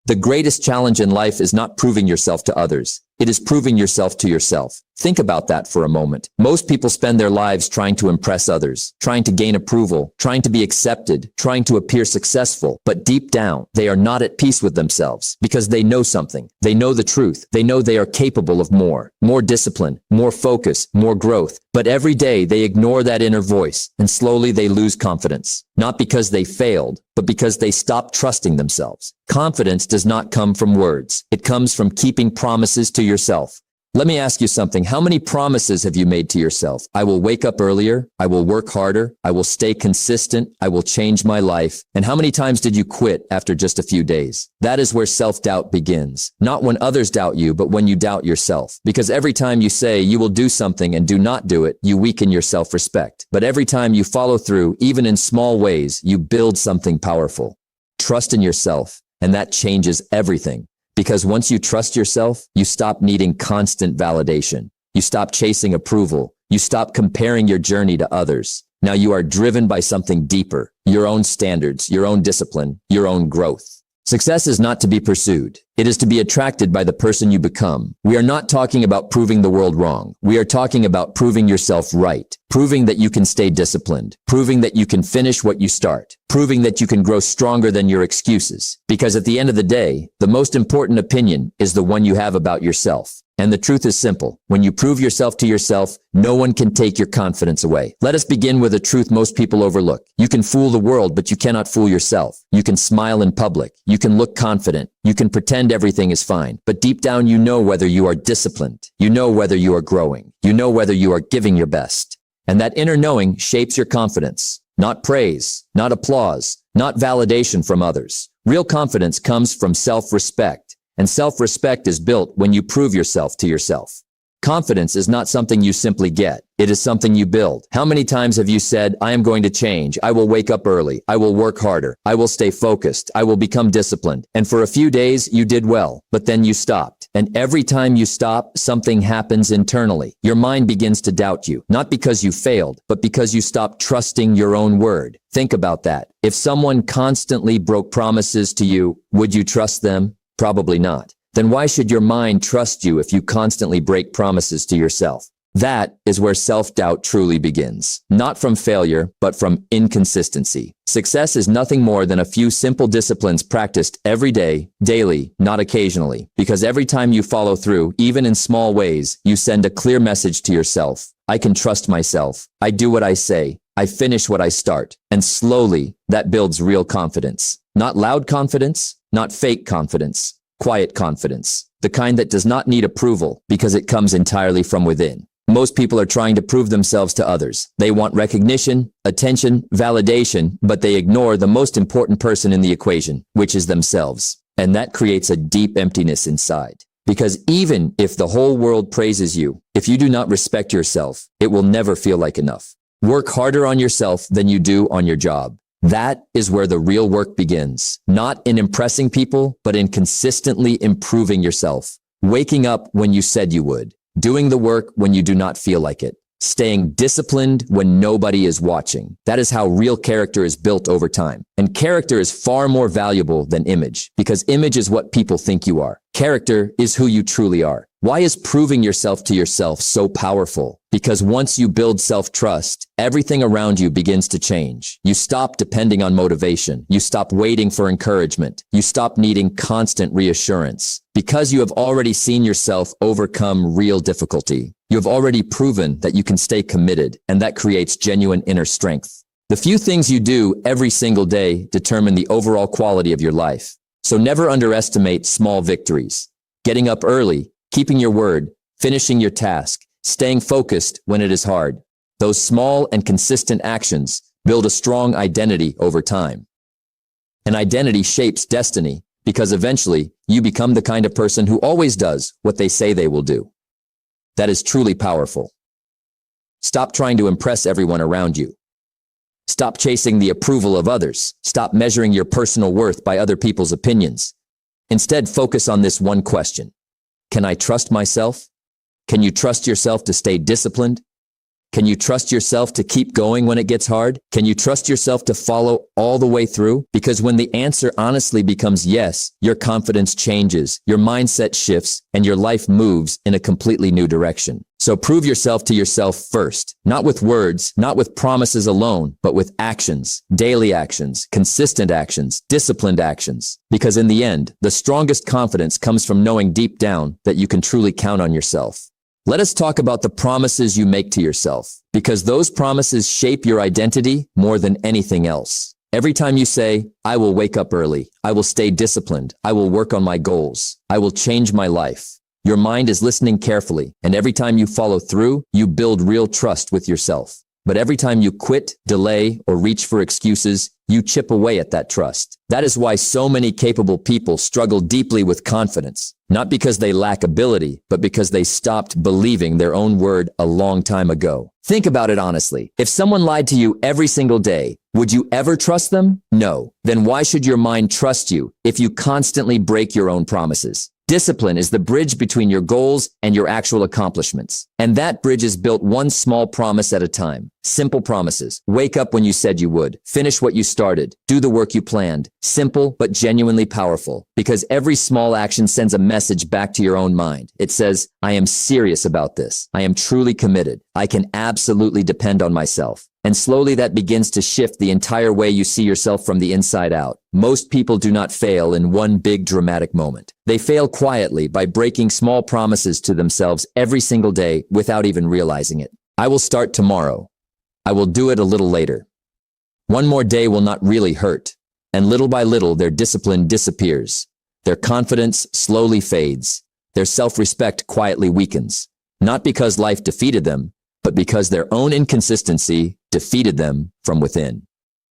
The greatest challenge in life is not proving yourself to others. It is proving yourself to yourself. Think about that for a moment. Most people spend their lives trying to impress others, trying to gain approval, trying to be accepted, trying to appear successful. But deep down, they are not at peace with themselves because they know something. They know the truth. They know they are capable of more discipline, more focus, more growth. But every day they ignore that inner voice and slowly they lose confidence. Not because they failed, but because they stopped trusting themselves. Confidence does not come from words. It comes from keeping promises to yourself. Let me ask you something. How many promises have you made to yourself? I will wake up earlier. I will work harder. I will stay consistent. I will change my life. And how many times did you quit after just a few days? That is where self-doubt begins. Not when others doubt you, but when you doubt yourself. Because every time you say you will do something and do not do it, you weaken your self-respect. But every time you follow through, even in small ways, you build something powerful. Trust in yourself, and that changes everything. Because once you trust yourself, you stop needing constant validation. You stop chasing approval. You stop comparing your journey to others. Now you are driven by something deeper, your own standards, your own discipline, your own growth. Success is not to be pursued. It is to be attracted by the person you become. We are not talking about proving the world wrong. We are talking about proving yourself right, proving that you can stay disciplined, proving that you can finish what you start, proving that you can grow stronger than your excuses. Because at the end of the day, the most important opinion is the one you have about yourself. And the truth is simple. When you prove yourself to yourself, no one can take your confidence away. Let us begin with a truth most people overlook. You can fool the world, but you cannot fool yourself. You can smile in public. You can look confident. You can pretend everything is fine. But deep down, you know whether you are disciplined. You know whether you are growing. You know whether you are giving your best. And that inner knowing shapes your confidence. Not praise, not applause, not validation from others. Real confidence comes from self-respect. And self-respect is built when you prove yourself to yourself. Confidence is not something you simply get. It is something you build. How many times have you said, I am going to change. I will wake up early. I will work harder. I will stay focused. I will become disciplined. And for a few days, you did well, but then you stopped. And every time you stop, something happens internally. Your mind begins to doubt you, not because you failed, but because you stopped trusting your own word. Think about that. If someone constantly broke promises to you, would you trust them? Probably not. Then why should your mind trust you if you constantly break promises to yourself? That is where self-doubt truly begins. Not from failure, but from inconsistency. Success is nothing more than a few simple disciplines practiced every day, daily, not occasionally. Because every time you follow through, even in small ways, you send a clear message to yourself. I can trust myself. I do what I say. I finish what I start. And slowly, that builds real confidence. Not loud confidence, not fake confidence, quiet confidence. The kind that does not need approval because it comes entirely from within. Most people are trying to prove themselves to others. They want recognition, attention, validation, but they ignore the most important person in the equation, which is themselves. And that creates a deep emptiness inside. Because even if the whole world praises you, if you do not respect yourself, it will never feel like enough. Work harder on yourself than you do on your job. That is where the real work begins. Not in impressing people, but in consistently improving yourself. Waking up when you said you would. Doing the work when you do not feel like it. Staying disciplined when nobody is watching. That is how real character is built over time. And character is far more valuable than image, because image is what people think you are. Character is who you truly are. Why is proving yourself to yourself so powerful? Because once you build self-trust, everything around you begins to change. You stop depending on motivation. You stop waiting for encouragement. You stop needing constant reassurance. Because you have already seen yourself overcome real difficulty. You have already proven that you can stay committed, and that creates genuine inner strength. The few things you do every single day determine the overall quality of your life. So never underestimate small victories. Getting up early, keeping your word, finishing your task, staying focused when it is hard. Those small and consistent actions build a strong identity over time. An identity shapes destiny because eventually you become the kind of person who always does what they say they will do. That is truly powerful. Stop trying to impress everyone around you. Stop chasing the approval of others. Stop measuring your personal worth by other people's opinions. Instead, focus on this one question. Can I trust myself? Can you trust yourself to stay disciplined? Can you trust yourself to keep going when it gets hard? Can you trust yourself to follow all the way through? Because when the answer honestly becomes yes, your confidence changes, your mindset shifts, and your life moves in a completely new direction. So prove yourself to yourself first, not with words, not with promises alone, but with actions, daily actions, consistent actions, disciplined actions. Because in the end, the strongest confidence comes from knowing deep down that you can truly count on yourself. Let us talk about the promises you make to yourself, because those promises shape your identity more than anything else. Every time you say, I will wake up early, I will stay disciplined, I will work on my goals, I will change my life, your mind is listening carefully, and every time you follow through, you build real trust with yourself. But every time you quit, delay, or reach for excuses, you chip away at that trust. That is why so many capable people struggle deeply with confidence, not because they lack ability, but because they stopped believing their own word a long time ago. Think about it honestly. If someone lied to you every single day, would you ever trust them? No. Then why should your mind trust you if you constantly break your own promises? Discipline is the bridge between your goals and your actual accomplishments. And that bridge is built one small promise at a time. Simple promises. Wake up when you said you would. Finish what you started. Do the work you planned. Simple, but genuinely powerful. Because every small action sends a message back to your own mind. It says, I am serious about this. I am truly committed. I can absolutely depend on myself. And slowly that begins to shift the entire way you see yourself from the inside out. Most people do not fail in one big dramatic moment. They fail quietly by breaking small promises to themselves every single day without even realizing it. I will start tomorrow. I will do it a little later. One more day will not really hurt. And little by little, their discipline disappears. Their confidence slowly fades. Their self-respect quietly weakens. Not because life defeated them, but because their own inconsistency defeated them from within.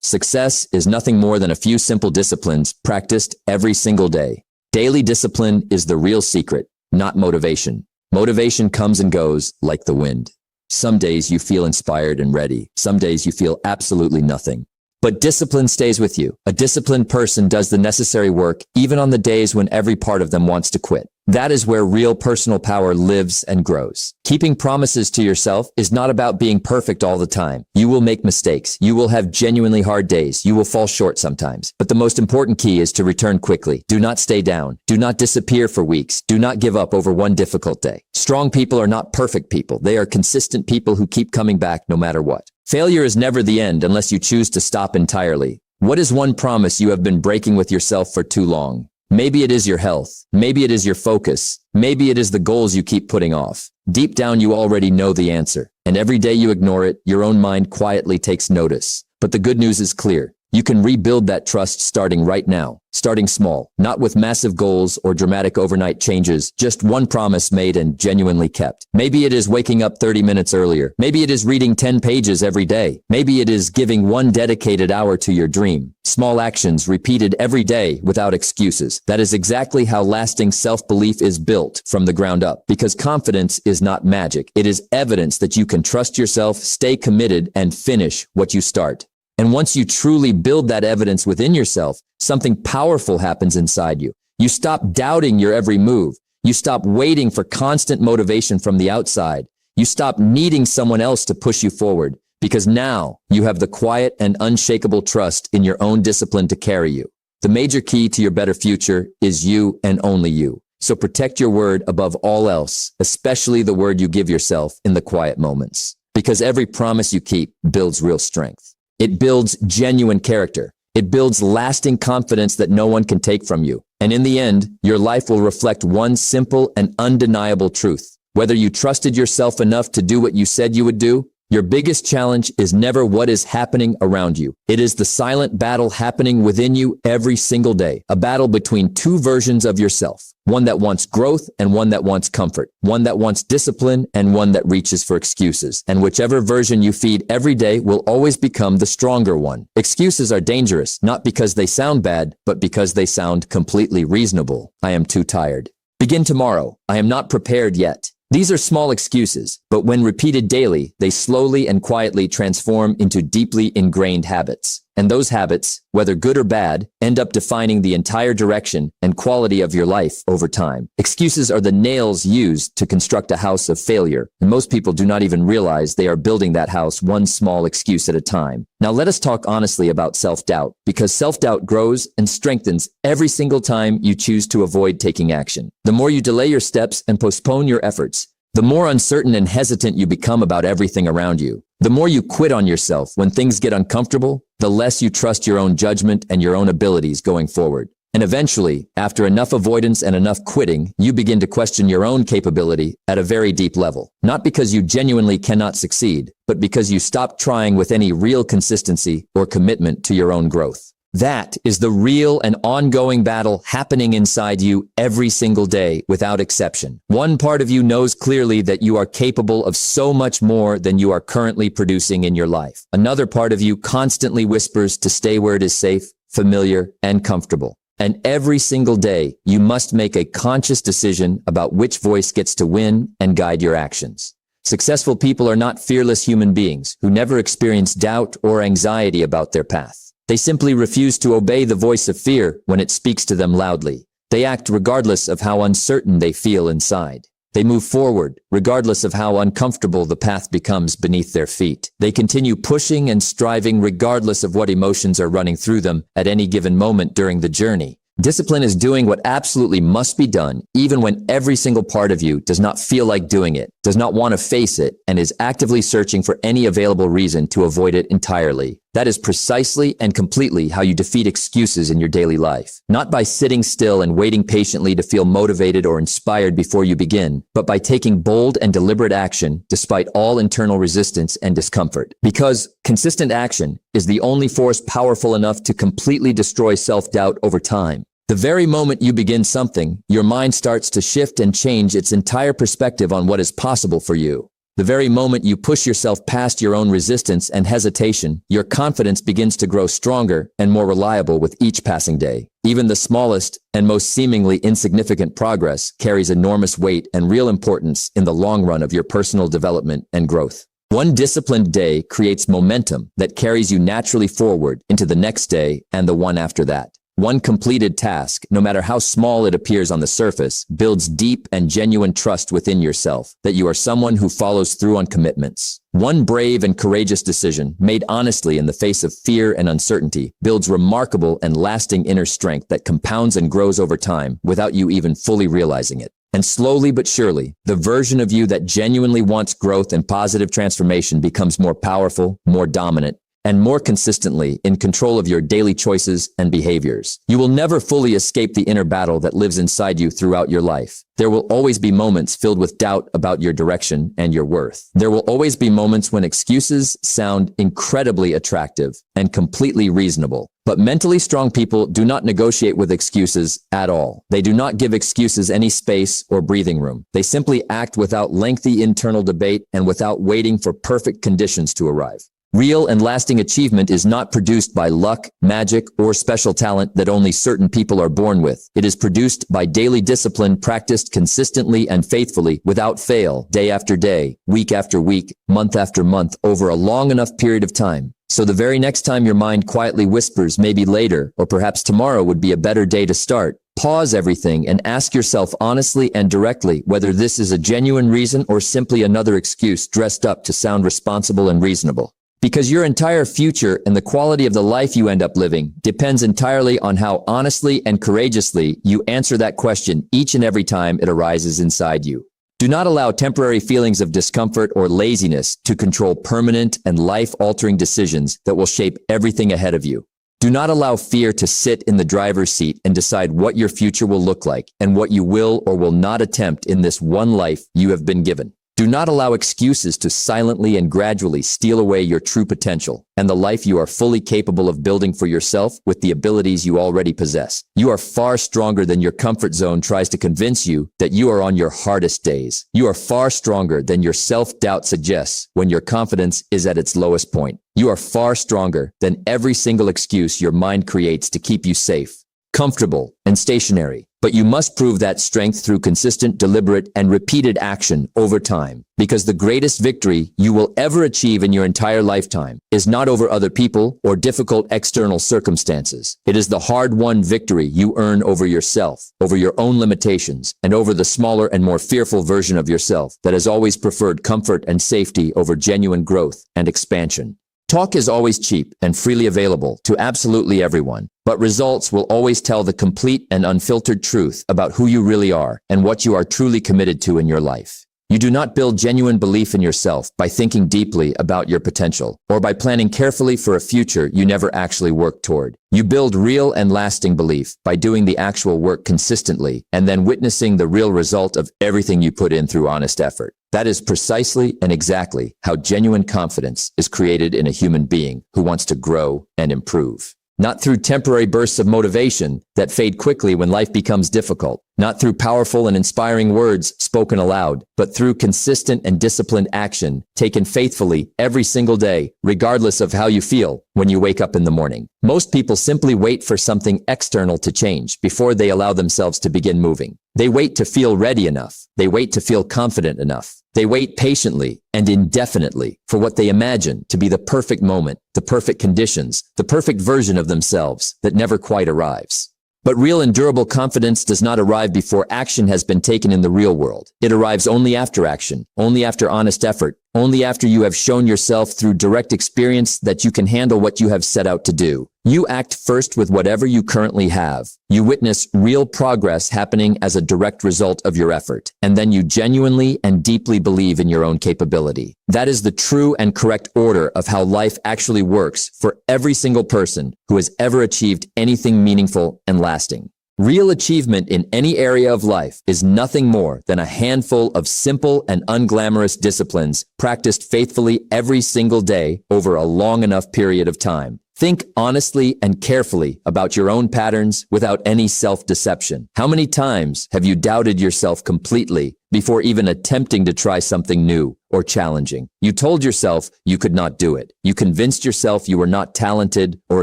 Success is nothing more than a few simple disciplines practiced every single day. Daily discipline is the real secret, not motivation. Motivation comes and goes like the wind. Some days you feel inspired and ready. Some days you feel absolutely nothing. But discipline stays with you. A disciplined person does the necessary work even on the days when every part of them wants to quit. That is where real personal power lives and grows. Keeping promises to yourself is not about being perfect all the time. You will make mistakes. You will have genuinely hard days. You will fall short sometimes. But the most important key is to return quickly. Do not stay down. Do not disappear for weeks. Do not give up over one difficult day. Strong people are not perfect people. They are consistent people who keep coming back no matter what. Failure is never the end unless you choose to stop entirely. What is one promise you have been breaking with yourself for too long? Maybe it is your health. Maybe it is your focus. Maybe it is the goals you keep putting off. Deep down, you already know the answer. And every day you ignore it, your own mind quietly takes notice. But the good news is clear. You can rebuild that trust starting right now, starting small, not with massive goals or dramatic overnight changes, just one promise made and genuinely kept. Maybe it is waking up 30 minutes earlier. Maybe it is reading 10 pages every day. Maybe it is giving one dedicated hour to your dream. Small actions repeated every day without excuses. That is exactly how lasting self-belief is built from the ground up. Because confidence is not magic. It is evidence that you can trust yourself, stay committed, and finish what you start. And once you truly build that evidence within yourself, something powerful happens inside you. You stop doubting your every move. You stop waiting for constant motivation from the outside. You stop needing someone else to push you forward, because now you have the quiet and unshakable trust in your own discipline to carry you. The major key to your better future is you and only you. So protect your word above all else, especially the word you give yourself in the quiet moments. Because every promise you keep builds real strength. It builds genuine character. It builds lasting confidence that no one can take from you. And in the end, your life will reflect one simple and undeniable truth. Whether you trusted yourself enough to do what you said you would do, your biggest challenge is never what is happening around you. It is the silent battle happening within you every single day. A battle between two versions of yourself. One that wants growth and one that wants comfort. One that wants discipline and one that reaches for excuses. And whichever version you feed every day will always become the stronger one. Excuses are dangerous, not because they sound bad, but because they sound completely reasonable. I am too tired. Begin tomorrow. I am not prepared yet. These are small excuses, but when repeated daily, they slowly and quietly transform into deeply ingrained habits. And those habits, whether good or bad, end up defining the entire direction and quality of your life over time. Excuses are the nails used to construct a house of failure, and most people do not even realize they are building that house one small excuse at a time. Now let us talk honestly about self-doubt, because self-doubt grows and strengthens every single time you choose to avoid taking action. The more you delay your steps and postpone your efforts, the more uncertain and hesitant you become about everything around you. The more you quit on yourself when things get uncomfortable, the less you trust your own judgment and your own abilities going forward. And eventually, after enough avoidance and enough quitting, you begin to question your own capability at a very deep level. Not because you genuinely cannot succeed, but because you stopped trying with any real consistency or commitment to your own growth. That is the real and ongoing battle happening inside you every single day without exception. One part of you knows clearly that you are capable of so much more than you are currently producing in your life. Another part of you constantly whispers to stay where it is safe, familiar, and comfortable. And every single day, you must make a conscious decision about which voice gets to win and guide your actions. Successful people are not fearless human beings who never experience doubt or anxiety about their path. They simply refuse to obey the voice of fear when it speaks to them loudly. They act regardless of how uncertain they feel inside. They move forward, regardless of how uncomfortable the path becomes beneath their feet. They continue pushing and striving regardless of what emotions are running through them at any given moment during the journey. Discipline is doing what absolutely must be done, even when every single part of you does not feel like doing it, does not want to face it, and is actively searching for any available reason to avoid it entirely. That is precisely and completely how you defeat excuses in your daily life. Not by sitting still and waiting patiently to feel motivated or inspired before you begin, but by taking bold and deliberate action despite all internal resistance and discomfort. Because consistent action is the only force powerful enough to completely destroy self-doubt over time. The very moment you begin something, your mind starts to shift and change its entire perspective on what is possible for you. The very moment you push yourself past your own resistance and hesitation, your confidence begins to grow stronger and more reliable with each passing day. Even the smallest and most seemingly insignificant progress carries enormous weight and real importance in the long run of your personal development and growth. One disciplined day creates momentum that carries you naturally forward into the next day and the one after that. One completed task, no matter how small it appears on the surface, builds deep and genuine trust within yourself that you are someone who follows through on commitments. One brave and courageous decision, made honestly in the face of fear and uncertainty, builds remarkable and lasting inner strength that compounds and grows over time without you even fully realizing it. And slowly but surely, the version of you that genuinely wants growth and positive transformation becomes more powerful, more dominant, and more consistently in control of your daily choices and behaviors. You will never fully escape the inner battle that lives inside you throughout your life. There will always be moments filled with doubt about your direction and your worth. There will always be moments when excuses sound incredibly attractive and completely reasonable. But mentally strong people do not negotiate with excuses at all. They do not give excuses any space or breathing room. They simply act without lengthy internal debate and without waiting for perfect conditions to arrive. Real and lasting achievement is not produced by luck, magic, or special talent that only certain people are born with. It is produced by daily discipline practiced consistently and faithfully without fail, day after day, week after week, month after month, over a long enough period of time. So the very next time your mind quietly whispers, maybe later, or perhaps tomorrow would be a better day to start, pause everything and ask yourself honestly and directly whether this is a genuine reason or simply another excuse dressed up to sound responsible and reasonable. Because your entire future and the quality of the life you end up living depends entirely on how honestly and courageously you answer that question each and every time it arises inside you. Do not allow temporary feelings of discomfort or laziness to control permanent and life-altering decisions that will shape everything ahead of you. Do not allow fear to sit in the driver's seat and decide what your future will look like and what you will or will not attempt in this one life you have been given. Do not allow excuses to silently and gradually steal away your true potential and the life you are fully capable of building for yourself with the abilities you already possess. You are far stronger than your comfort zone tries to convince you that you are on your hardest days. You are far stronger than your self-doubt suggests when your confidence is at its lowest point. You are far stronger than every single excuse your mind creates to keep you safe, comfortable, and stationary. But you must prove that strength through consistent, deliberate, and repeated action over time. Because the greatest victory you will ever achieve in your entire lifetime is not over other people or difficult external circumstances. It is the hard-won victory you earn over yourself, over your own limitations, and over the smaller and more fearful version of yourself that has always preferred comfort and safety over genuine growth and expansion. Talk is always cheap and freely available to absolutely everyone, but results will always tell the complete and unfiltered truth about who you really are and what you are truly committed to in your life. You do not build genuine belief in yourself by thinking deeply about your potential or by planning carefully for a future you never actually work toward. You build real and lasting belief by doing the actual work consistently and then witnessing the real result of everything you put in through honest effort. That is precisely and exactly how genuine confidence is created in a human being who wants to grow and improve. Not through temporary bursts of motivation that fade quickly when life becomes difficult, not through powerful and inspiring words spoken aloud, but through consistent and disciplined action taken faithfully every single day, regardless of how you feel when you wake up in the morning. Most people simply wait for something external to change before they allow themselves to begin moving. They wait to feel ready enough. They wait to feel confident enough. They wait patiently and indefinitely for what they imagine to be the perfect moment, the perfect conditions, the perfect version of themselves that never quite arrives. But real and durable confidence does not arrive before action has been taken in the real world. It arrives only after action, only after honest effort, only after you have shown yourself through direct experience that you can handle what you have set out to do. You act first with whatever you currently have. You witness real progress happening as a direct result of your effort, and then you genuinely and deeply believe in your own capability. That is the true and correct order of how life actually works for every single person who has ever achieved anything meaningful and lasting. Real achievement in any area of life is nothing more than a handful of simple and unglamorous disciplines practiced faithfully every single day over a long enough period of time. Think honestly and carefully about your own patterns without any self-deception. How many times have you doubted yourself completely before even attempting to try something new or challenging? You told yourself you could not do it. You convinced yourself you were not talented or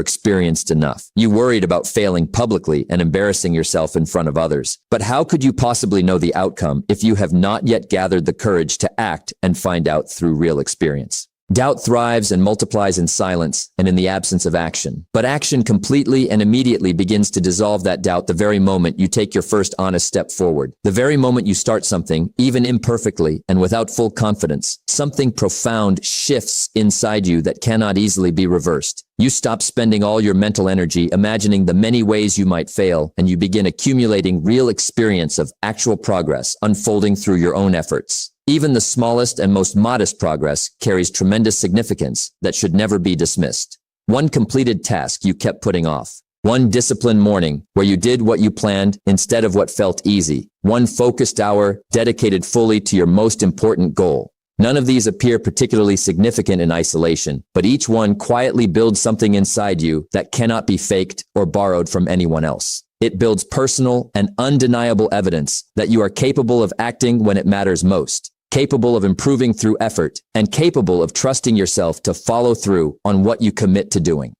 experienced enough. You worried about failing publicly and embarrassing yourself in front of others. But how could you possibly know the outcome if you have not yet gathered the courage to act and find out through real experience? Doubt thrives and multiplies in silence and in the absence of action. But action completely and immediately begins to dissolve that doubt the very moment you take your first honest step forward. The very moment you start something, even imperfectly and without full confidence, something profound shifts inside you that cannot easily be reversed. You stop spending all your mental energy imagining the many ways you might fail, and you begin accumulating real experience of actual progress unfolding through your own efforts. Even the smallest and most modest progress carries tremendous significance that should never be dismissed. One completed task you kept putting off. One disciplined morning where you did what you planned instead of what felt easy. One focused hour dedicated fully to your most important goal. None of these appear particularly significant in isolation, but each one quietly builds something inside you that cannot be faked or borrowed from anyone else. It builds personal and undeniable evidence that you are capable of acting when it matters most, capable of improving through effort, and capable of trusting yourself to follow through on what you commit to doing.